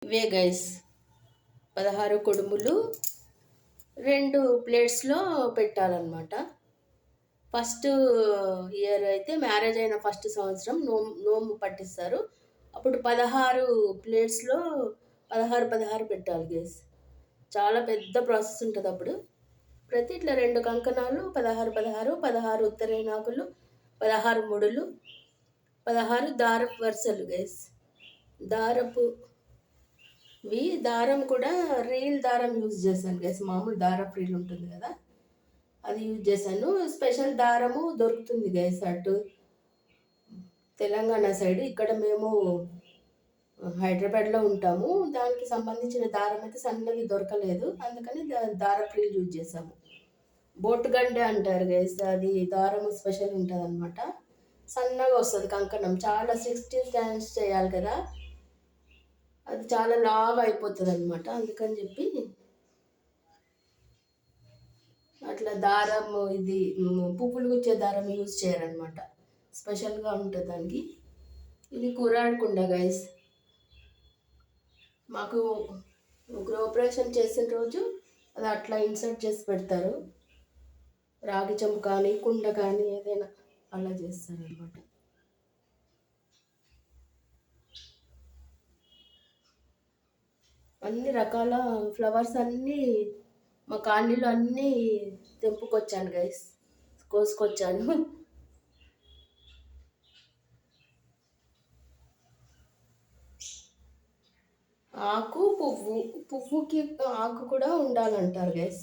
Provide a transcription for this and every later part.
ఇవే గైస్ 16 కుడుములు 2 ప్లేట్స్లో పెట్టాలన్నమాట. ఫస్ట్ ఇయర్ అయితే మ్యారేజ్ అయిన ఫస్ట్ సంవత్సరం నోము పట్టిస్తారు. అప్పుడు 16 ప్లేట్స్లో 16 పెట్టాలి గైస్. చాలా పెద్ద ప్రాసెస్ ఉంటుంది. అప్పుడు ప్రతి ఇట్లా 2 కంకణాలు 16 ఉత్తరేనాకులు 16 ముడులు 16 దారపు వరుసలు గైస్. దారం కూడా రీల్ దారం యూజ్ చేశాను గైస్. మామూలు దారపు రీల్ ఉంటుంది కదా, అది యూజ్ చేశాను. స్పెషల్ దారము దొరుకుతుంది గైస్ అటు తెలంగాణ సైడ్. ఇక్కడ మేము హైదరాబాద్లో ఉంటాము. దానికి సంబంధించిన దారం అయితే సన్నది దొరకలేదు, అందుకని దారపు రీల్ యూజ్ చేసాము. బోటుగండి అంటారు గైస్, అది దారము స్పెషల్ ఉంటుంది అనమాట. సన్నగా వస్తుంది కంకణం. చాలా 16 స్టాండ్స్ చేయాలి కదా, అది చాలా లావు అయిపోతుంది అనమాట. అందుకని చెప్పి అట్లా దారం, ఇది పువ్వులు గుచ్చే దారం యూజ్ చేయరనమాట. స్పెషల్గా ఉంటుంది దానికి. ఇది కూరాడకుండా గైస్. మాకు గృహప్రవేశం చేసిన రోజు అది అట్లా ఇన్సర్ట్ చేసి పెడతారు. రాగి చెంబు కానీ కుండ కానీ ఏదైనా అలా చేస్తారు అనమాట. అన్ని రకాల ఫ్లవర్స్ అన్నీ మా కాలనీలో అన్నీ తెంపుకొచ్చాను గైస్, కోసుకొచ్చాను. ఆకు పువ్వుకి ఆకు కూడా ఉండాలంటారు గైస్.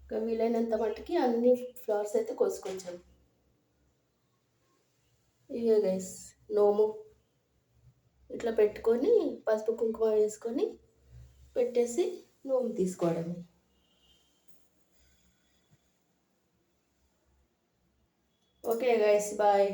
ఇంకా వీలైనంత మట్టుకి అన్ని ఫ్లవర్స్ అయితే కోసుకొచ్చాను. ఇవే గైస్ నోము. ఇట్లా పెట్టుకొని పసుపు కుంకుమ వేసుకొని పెట్టేసి నోము తీసుకోవడమే. Okay guys, bye.